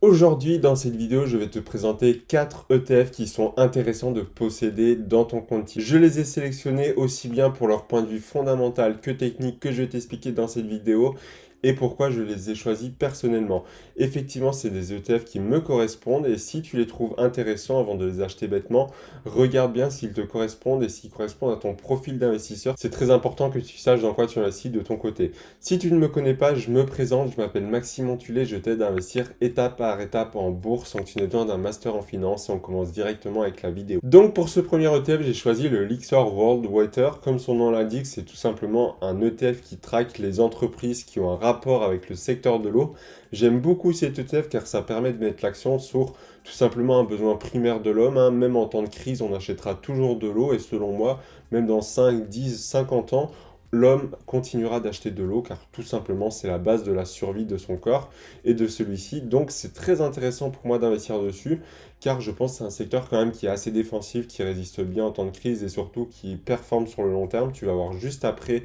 Aujourd'hui, dans cette vidéo, je vais te présenter 4 ETF qui sont intéressants de posséder dans ton compte. Je les ai sélectionnés aussi bien pour leur point de vue fondamental que technique que je vais t'expliquer dans cette vidéo et pourquoi je les ai choisis personnellement. Effectivement, c'est des ETF qui me correspondent et si tu les trouves intéressants avant de les acheter bêtement, regarde bien s'ils te correspondent et s'ils correspondent à ton profil d'investisseur. C'est très important que tu saches dans quoi tu investis de ton côté. Si tu ne me connais pas, je me présente, je m'appelle Maxime Montulet, je t'aide à investir étape par étape en bourse sans que tu n'aies besoin d'un master en finance et on commence directement avec la vidéo. Donc pour ce premier ETF, j'ai choisi le Lixor World Water. Comme son nom l'indique, c'est tout simplement un ETF qui traque les entreprises qui ont un rapport avec le secteur de l'eau. J'aime beaucoup cet ETF car ça permet de mettre l'accent sur tout simplement un besoin primaire de l'homme, hein. Même en temps de crise, on achètera toujours de l'eau et selon moi, même dans 5, 10, 50 ans, l'homme continuera d'acheter de l'eau car tout simplement c'est la base de la survie de son corps et de celui-ci. Donc c'est très intéressant pour moi d'investir dessus car je pense que c'est un secteur quand même qui est assez défensif, qui résiste bien en temps de crise et surtout qui performe sur le long terme. Tu vas voir juste après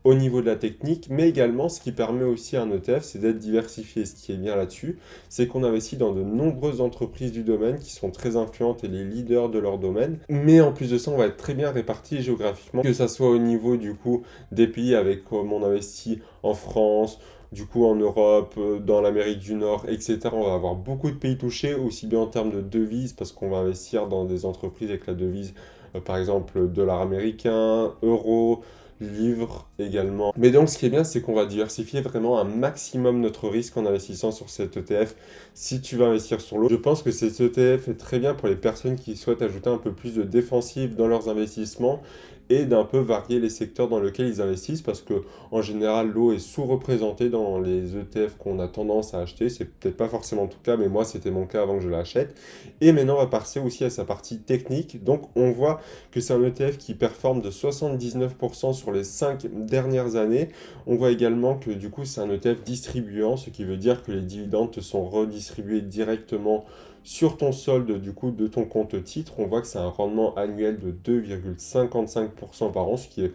au niveau de la technique, mais également ce qui permet aussi à un ETF, c'est d'être diversifié. Ce qui est bien là-dessus, c'est qu'on investit dans de nombreuses entreprises du domaine qui sont très influentes et les leaders de leur domaine. Mais en plus de ça, on va être très bien répartis géographiquement, que ça soit au niveau du coup des pays avec comme on investit en France, du coup en Europe, dans l'Amérique du Nord, etc. On va avoir beaucoup de pays touchés, aussi bien en termes de devises, parce qu'on va investir dans des entreprises avec la devise, par exemple, dollar américain, euro, livre également. Mais donc ce qui est bien, c'est qu'on va diversifier vraiment un maximum notre risque en investissant sur cet ETF. Si tu vas investir sur l'eau, je pense que cet ETF est très bien pour les personnes qui souhaitent ajouter un peu plus de défensive dans leurs investissements et d'un peu varier les secteurs dans lesquels ils investissent parce que en général l'eau est sous-représentée dans les ETF qu'on a tendance à acheter. C'est peut-être pas forcément tout le cas, mais moi c'était mon cas avant que je l'achète. Et maintenant on va passer aussi à sa partie technique. Donc on voit que c'est un ETF qui performe de 79% sur les 5 dernières années. On voit également que du coup c'est un ETF distribuant, ce qui veut dire que les dividendes te sont redistribués directement sur ton solde du coup de ton compte titre. On voit que c'est un rendement annuel de 2,55% par an, ce qui est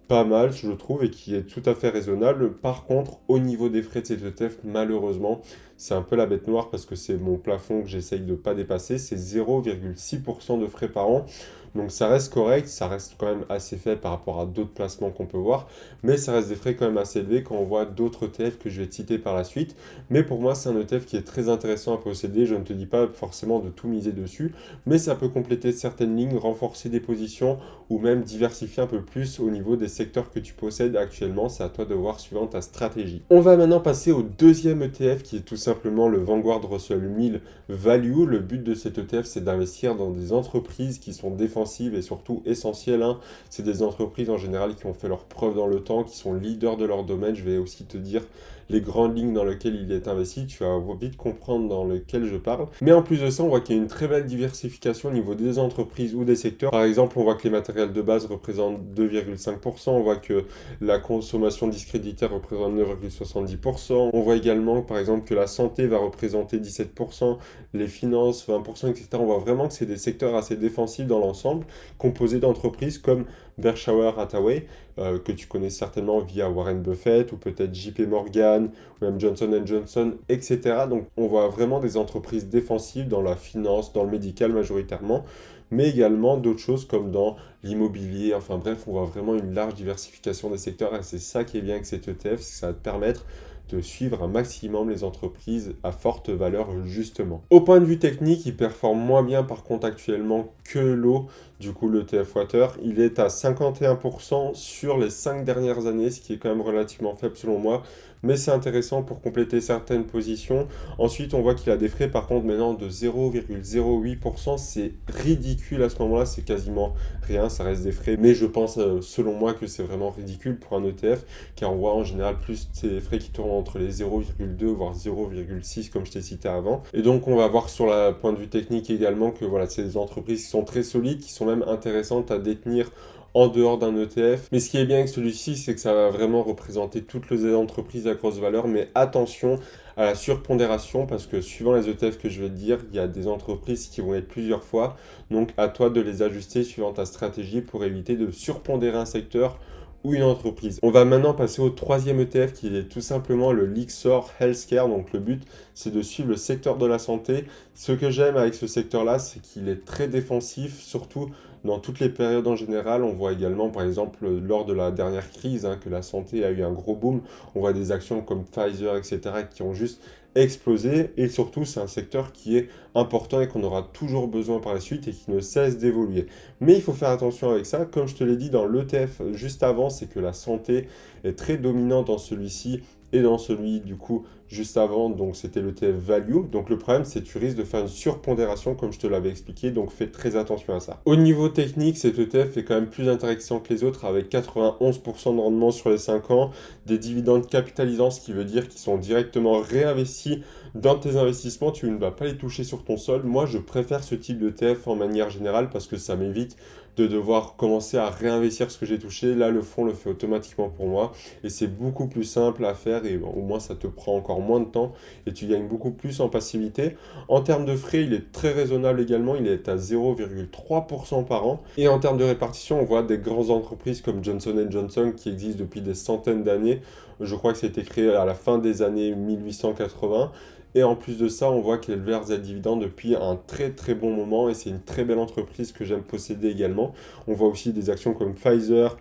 pas mal, je trouve, et qui est tout à fait raisonnable. Par contre, au niveau des frais de cet ETF, malheureusement, c'est un peu la bête noire parce que c'est mon plafond que j'essaye de ne pas dépasser. C'est 0,6% de frais par an. Donc ça reste correct, ça reste quand même assez faible par rapport à d'autres placements qu'on peut voir, mais ça reste des frais quand même assez élevés quand on voit d'autres ETF que je vais te citer par la suite. Mais pour moi, c'est un ETF qui est très intéressant à posséder. Je ne te dis pas forcément de tout miser dessus, mais ça peut compléter certaines lignes, renforcer des positions ou même diversifier un peu plus au niveau des secteurs que tu possèdes actuellement. C'est à toi de voir suivant ta stratégie. On va maintenant passer au deuxième ETF qui est tout simplement le Vanguard Russell 1000 Value. Le but de cet ETF, c'est d'investir dans des entreprises qui sont défensives et surtout essentielles, hein. C'est des entreprises en général qui ont fait leurs preuves dans le temps, qui sont leaders de leur domaine. Je vais aussi te dire les grandes lignes dans lesquelles il est investi, tu vas vite comprendre dans lesquelles je parle. Mais en plus de ça, on voit qu'il y a une très belle diversification au niveau des entreprises ou des secteurs. Par exemple, on voit que les matériels de base représentent 2,5%, on voit que la consommation discréditaire représente 9,70%, on voit également par exemple que la santé va représenter 17%, les finances 20%, etc. On voit vraiment que c'est des secteurs assez défensifs dans l'ensemble, composés d'entreprises comme Berkshire Hathaway, que tu connais certainement via Warren Buffett ou peut-être JP Morgan ou même Johnson Johnson, etc. Donc on voit vraiment des entreprises défensives dans la finance, dans le médical majoritairement, mais également d'autres choses comme dans l'immobilier. Enfin bref, on voit vraiment une large diversification des secteurs et c'est ça qui est bien avec cet ETF, c'est que ça va te permettre de suivre un maximum les entreprises à forte valeur justement. Au point de vue technique, il performe moins bien par contre actuellement que l'eau. Du coup, le TF Water, il est à 51% sur les 5 dernières années, ce qui est quand même relativement faible selon moi. Mais c'est intéressant pour compléter certaines positions. Ensuite, on voit qu'il a des frais par contre maintenant de 0,08%. C'est ridicule à ce moment-là, c'est quasiment rien, ça reste des frais. Mais je pense selon moi que c'est vraiment ridicule pour un ETF, car on voit en général plus ces frais qui tournent entre les 0,2 voire 0,6 comme je t'ai cité avant. Et donc on va voir sur le point de vue technique également que voilà, c'est des entreprises qui sont très solides, qui sont même intéressantes à détenir en dehors d'un ETF. Mais ce qui est bien avec celui-ci, c'est que ça va vraiment représenter toutes les entreprises à grosse valeur. Mais attention à la surpondération, parce que suivant les ETF que je vais te dire, il y a des entreprises qui vont être plusieurs fois. Donc à toi de les ajuster suivant ta stratégie pour éviter de surpondérer un secteur ou une entreprise. On va maintenant passer au troisième ETF qui est tout simplement le Lyxor Healthcare. Donc le but, c'est de suivre le secteur de la santé. Ce que j'aime avec ce secteur-là, c'est qu'il est très défensif, surtout dans toutes les périodes en général. On voit également, par exemple, lors de la dernière crise, que la santé a eu un gros boom. On voit des actions comme Pfizer, etc., qui ont juste explosé. Et surtout, c'est un secteur qui est important et qu'on aura toujours besoin par la suite et qui ne cesse d'évoluer. Mais il faut faire attention avec ça. Comme je te l'ai dit dans l'ETF juste avant, c'est que la santé est très dominante dans celui-ci et dans celui du coup juste avant, donc c'était l'ETF Value. Donc le problème, c'est que tu risques de faire une surpondération comme je te l'avais expliqué, donc fais très attention à ça. Au niveau technique, cet ETF est quand même plus intéressant que les autres avec 91% de rendement sur les 5 ans, des dividendes capitalisants, ce qui veut dire qu'ils sont directement réinvestis dans tes investissements, tu ne vas pas les toucher sur ton sol. Moi, je préfère ce type d'ETF en manière générale parce que ça m'évite de devoir commencer à réinvestir ce que j'ai touché. Là, le fonds le fait automatiquement pour moi et c'est beaucoup plus simple à faire et au moins ça te prend encore moins de temps et tu gagnes beaucoup plus en passivité. En termes de frais, il est très raisonnable également, il est à 0,3% par an. Et en termes de répartition, on voit des grandes entreprises comme Johnson & Johnson qui existent depuis des centaines d'années. Je crois que ça a été créé à la fin des années 1880. Et en plus de ça, on voit qu'elle verse des dividendes depuis un très très bon moment et c'est une très belle entreprise que j'aime posséder également. On voit aussi des actions comme Pfizer,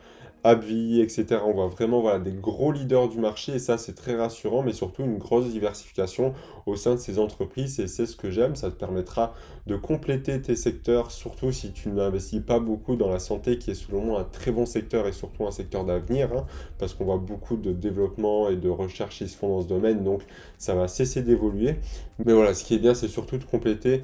AbbVie, etc. On voit vraiment voilà, des gros leaders du marché et ça c'est très rassurant, mais surtout une grosse diversification au sein de ces entreprises et c'est ce que j'aime. Ça te permettra de compléter tes secteurs, surtout si tu n'investis pas beaucoup dans la santé qui est selon moi un très bon secteur et surtout un secteur d'avenir, parce qu'on voit beaucoup de développement et de recherche qui se font dans ce domaine, donc ça va cesser d'évoluer. Mais voilà, ce qui est bien, c'est surtout de compléter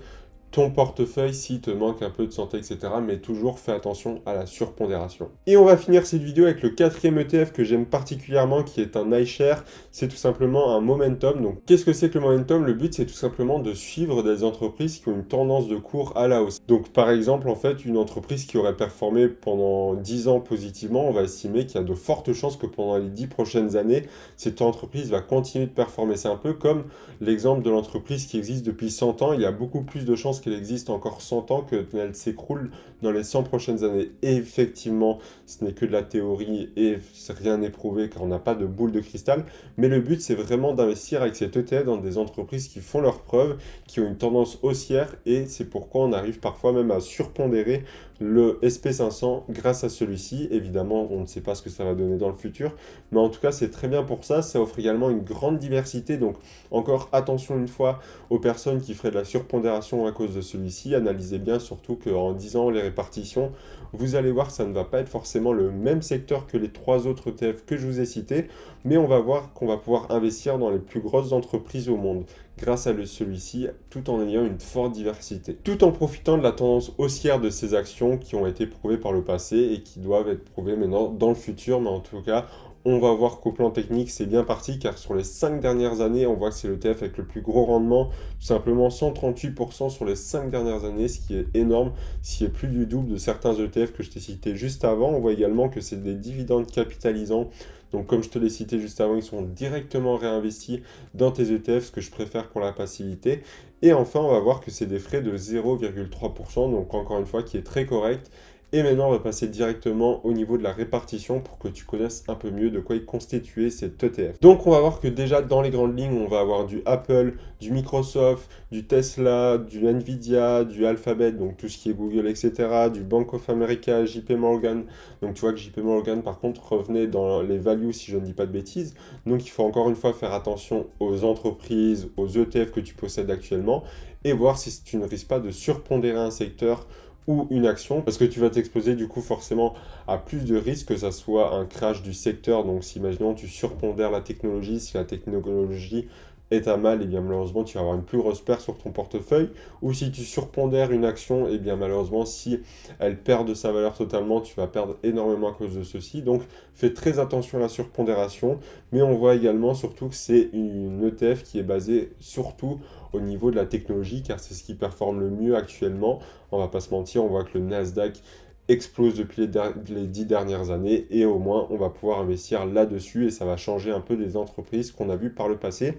ton portefeuille s'il te manque un peu de santé, etc. Mais toujours fais attention à la surpondération. Et on va finir cette vidéo avec le quatrième ETF que j'aime particulièrement, qui est un iShare. C'est tout simplement un momentum. Donc, qu'est-ce que c'est que le momentum? Le but, c'est tout simplement de suivre des entreprises qui ont une tendance de cours à la hausse. Donc, par exemple, en fait, une entreprise qui aurait performé pendant 10 ans positivement, on va estimer qu'il y a de fortes chances que pendant les 10 prochaines années, cette entreprise va continuer de performer. C'est un peu comme l'exemple de l'entreprise qui existe depuis 100 ans. Il y a beaucoup plus de chances qu'elle existe encore 100 ans qu'elle s'écroule dans les 100 prochaines années. Et effectivement, ce n'est que de la théorie et rien n'est prouvé car on n'a pas de boule de cristal. Mais le but, c'est vraiment d'investir avec cet ETF dans des entreprises qui font leurs preuves, qui ont une tendance haussière et c'est pourquoi on arrive parfois même à surpondérer le SP500 grâce à celui-ci. Évidemment, on ne sait pas ce que ça va donner dans le futur, mais en tout cas, c'est très bien pour ça. Ça offre également une grande diversité. Donc, encore attention une fois aux personnes qui feraient de la surpondération à cause de celui-ci. Analysez bien, surtout qu'en 10 ans, les répartitions, vous allez voir que ça ne va pas être forcément le même secteur que les 3 autres ETF que je vous ai cités, mais on va voir qu'on va pouvoir investir dans les plus grosses entreprises au monde grâce à celui-ci, tout en ayant une forte diversité. Tout en profitant de la tendance haussière de ces actions qui ont été prouvées par le passé et qui doivent être prouvées maintenant dans le futur, mais en tout cas, on va voir qu'au plan technique, c'est bien parti, car sur les 5 dernières années, on voit que c'est l'ETF avec le plus gros rendement, tout simplement 138% sur les 5 dernières années, ce qui est énorme, ce qui est plus du double de certains ETF que je t'ai cités juste avant. On voit également que c'est des dividendes capitalisants. Donc comme je te l'ai cité juste avant, ils sont directement réinvestis dans tes ETF, ce que je préfère pour la passivité. Et enfin, on va voir que c'est des frais de 0,3%, donc encore une fois, qui est très correct. Et maintenant, on va passer directement au niveau de la répartition pour que tu connaisses un peu mieux de quoi est constitué cet ETF. Donc, on va voir que déjà, dans les grandes lignes, on va avoir du Apple, du Microsoft, du Tesla, du Nvidia, du Alphabet, donc tout ce qui est Google, etc., du Bank of America, JP Morgan. Donc, tu vois que JP Morgan, par contre, revenait dans les values, si je ne dis pas de bêtises. Donc, il faut encore une fois faire attention aux entreprises, aux ETF que tu possèdes actuellement et voir si tu ne risques pas de surpondérer un secteur ou une action, parce que tu vas t'exposer du coup forcément à plus de risques, que ça soit un crash du secteur. Donc si imaginons tu surpondères la technologie, si la technologie est à mal, et bien malheureusement tu vas avoir une plus grosse perte sur ton portefeuille, ou si tu surpondères une action, et bien malheureusement si elle perd de sa valeur totalement, tu vas perdre énormément à cause de ceci. Donc fais très attention à la surpondération, mais on voit également surtout que c'est une ETF qui est basée surtout au niveau de la technologie, car c'est ce qui performe le mieux actuellement. On va pas se mentir, on voit que le Nasdaq explose depuis les 10 dernières années et au moins on va pouvoir investir là-dessus et ça va changer un peu des entreprises qu'on a vues par le passé.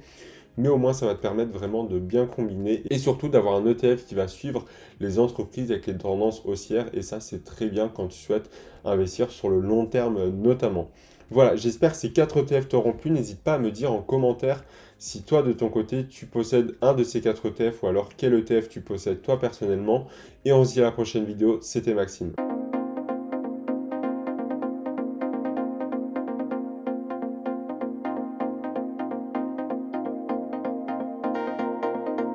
mais au moins ça va te permettre vraiment de bien combiner et surtout d'avoir un ETF qui va suivre les entreprises avec les tendances haussières et ça c'est très bien quand tu souhaites investir sur le long terme notamment. Voilà, j'espère que ces 4 ETF t'auront plu. N'hésite pas à me dire en commentaire si toi de ton côté tu possèdes un de ces 4 ETF ou alors quel ETF tu possèdes toi personnellement. Et on se dit à la prochaine vidéo, c'était Maxime.